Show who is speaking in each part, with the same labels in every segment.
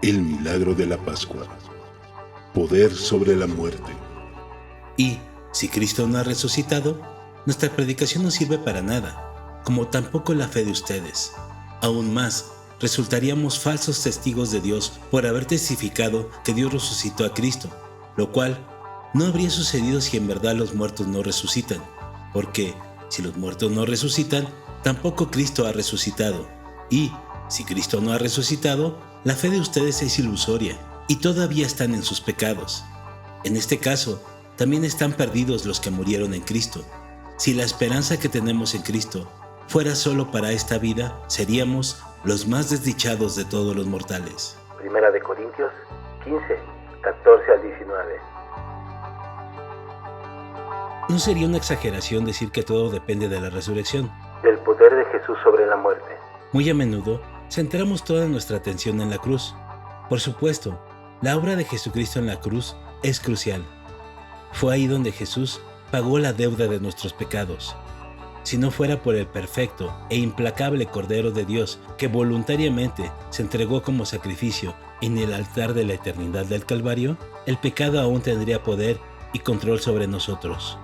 Speaker 1: El milagro de la Pascua. Poder sobre la muerte.
Speaker 2: Y, si Cristo no ha resucitado, nuestra predicación no sirve para nada, como tampoco la fe de ustedes. Aún más, resultaríamos falsos testigos de Dios por haber testificado que Dios resucitó a Cristo, lo cual no habría sucedido si en verdad los muertos no resucitan, porque si los muertos no resucitan, tampoco Cristo ha resucitado. Y, si Cristo no ha resucitado, la fe de ustedes es ilusoria y todavía están en sus pecados. En este caso, también están perdidos los que murieron en Cristo. Si la esperanza que tenemos en Cristo fuera solo para esta vida, seríamos los más desdichados de todos los mortales.
Speaker 3: Primera de Corintios 15, 14 al 19.
Speaker 2: No sería una exageración decir que todo depende de la resurrección.
Speaker 3: Del poder de Jesús sobre la muerte.
Speaker 2: Muy a menudo, centramos toda nuestra atención en la cruz. Por supuesto, la obra de Jesucristo en la cruz es crucial. Fue ahí donde Jesús pagó la deuda de nuestros pecados. Si no fuera por el perfecto e implacable Cordero de Dios que voluntariamente se entregó como sacrificio en el altar de la eternidad del Calvario, el pecado aún tendría poder y control sobre nosotros.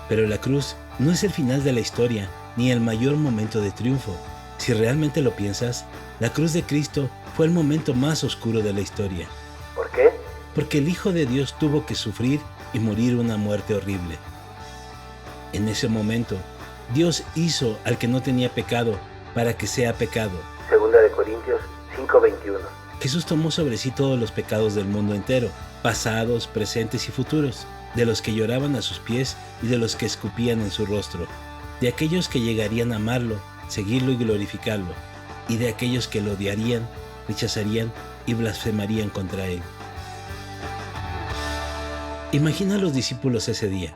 Speaker 2: Pero la cruz no es el final de la historia ni el mayor momento de triunfo. Si realmente lo piensas, la cruz de Cristo fue el momento más oscuro de la historia.
Speaker 3: ¿Por qué?
Speaker 2: Porque el Hijo de Dios tuvo que sufrir y morir una muerte horrible. En ese momento, Dios hizo al que no tenía pecado para que sea pecado.
Speaker 3: Segunda de Corintios 5:21.
Speaker 2: Jesús tomó sobre sí todos los pecados del mundo entero, pasados, presentes y futuros, de los que lloraban a sus pies y de los que escupían en su rostro, de aquellos que llegarían a amarlo, seguirlo y glorificarlo, y de aquellos que lo odiarían, rechazarían y blasfemarían contra él. Imagina a los discípulos ese día.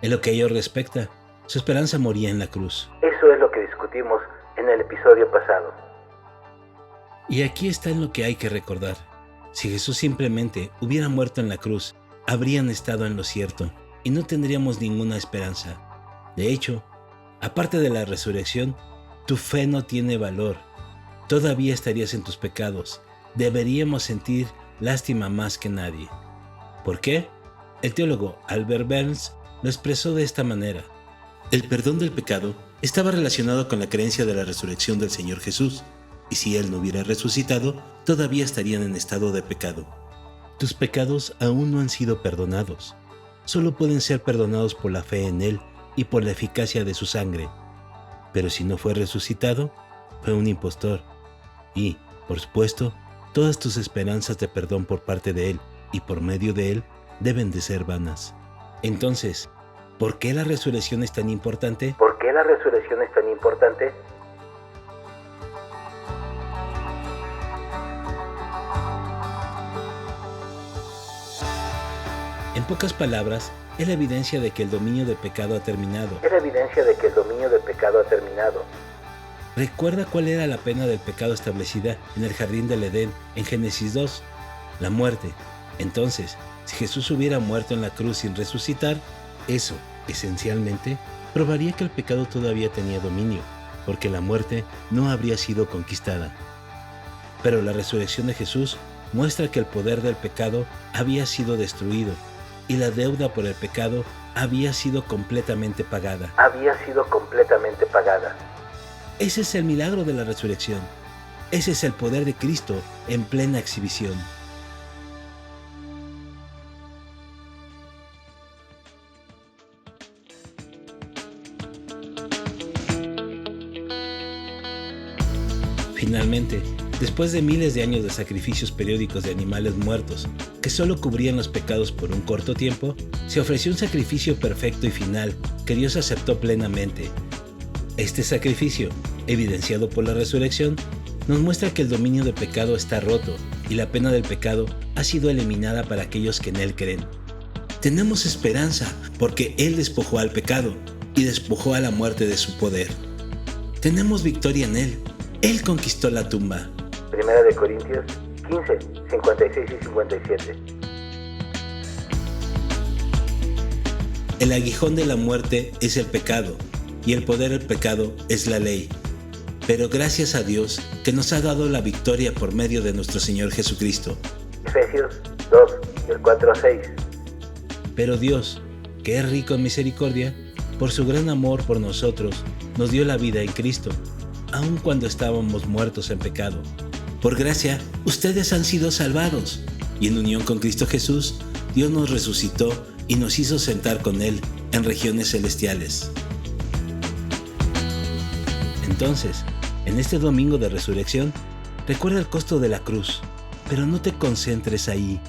Speaker 2: En lo que a ellos respecta, su esperanza moría en la cruz.
Speaker 3: Eso es lo que discutimos en el episodio pasado.
Speaker 2: Y aquí está en lo que hay que recordar. Si Jesús simplemente hubiera muerto en la cruz, habrían estado en lo cierto y no tendríamos ninguna esperanza. De hecho, aparte de la resurrección, tu fe no tiene valor. Todavía estarías en tus pecados. Deberíamos sentir lástima más que nadie. ¿Por qué? El teólogo Albert Barnes lo expresó de esta manera. El perdón del pecado estaba relacionado con la creencia de la resurrección del Señor Jesús, y si Él no hubiera resucitado, todavía estarían en estado de pecado. Tus pecados aún no han sido perdonados. Solo pueden ser perdonados por la fe en Él y por la eficacia de su sangre. Pero si no fue resucitado, fue un impostor. Y, por supuesto, todas tus esperanzas de perdón por parte de Él y por medio de Él deben de ser vanas. Entonces, ¿por qué la resurrección es tan importante?
Speaker 3: ¿Por qué la resurrección es tan importante?
Speaker 2: En pocas palabras, es la evidencia de que el dominio del pecado ha terminado.
Speaker 3: Es la evidencia de que el dominio del pecado ha terminado.
Speaker 2: Recuerda cuál era la pena del pecado establecida en el jardín del Edén en Génesis 2, la muerte. Entonces, si Jesús hubiera muerto en la cruz sin resucitar, eso, esencialmente, probaría que el pecado todavía tenía dominio, porque la muerte no habría sido conquistada. Pero la resurrección de Jesús muestra que el poder del pecado había sido destruido y la deuda por el pecado había sido completamente pagada. Ese es el milagro de la resurrección. Ese es el poder de Cristo en plena exhibición. Finalmente, después de miles de años de sacrificios periódicos de animales muertos que solo cubrían los pecados por un corto tiempo, se ofreció un sacrificio perfecto y final que Dios aceptó plenamente. Este sacrificio, evidenciado por la resurrección, nos muestra que el dominio del pecado está roto y la pena del pecado ha sido eliminada para aquellos que en Él creen. Tenemos esperanza porque Él despojó al pecado y despojó a la muerte de su poder. Tenemos victoria en Él. Él conquistó la tumba.
Speaker 3: Primera de Corintios 15, 56 y 57.
Speaker 2: El aguijón de la muerte es el pecado, y el poder del pecado es la ley. pero gracias a Dios que nos ha dado la victoria por medio de nuestro Señor Jesucristo.
Speaker 3: Efesios 2, del 4 al 6.
Speaker 2: Pero Dios, que es rico en misericordia, por su gran amor por nosotros, nos dio la vida en Cristo, aun cuando estábamos muertos en pecado. Por gracia, ustedes han sido salvados, y en unión con Cristo Jesús, Dios nos resucitó y nos hizo sentar con Él en regiones celestiales. Entonces, en este domingo de resurrección, recuerda el costo de la cruz, pero no te concentres ahí,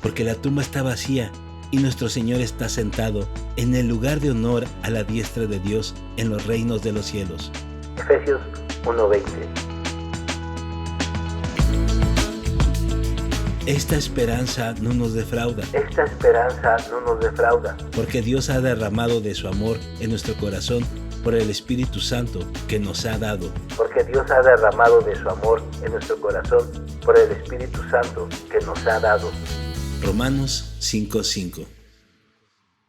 Speaker 2: porque la tumba está vacía y nuestro Señor está sentado en el lugar de honor a la diestra de Dios en los reinos de los cielos.
Speaker 3: Efesios 1:20.
Speaker 2: Esta esperanza no nos defrauda,
Speaker 3: Esta esperanza no nos defrauda,
Speaker 2: porque Dios ha derramado de su amor en nuestro corazón por el Espíritu Santo que nos ha dado.
Speaker 3: porque Dios ha derramado de su amor en nuestro corazón por el Espíritu Santo que nos ha dado.
Speaker 2: Romanos 5:5.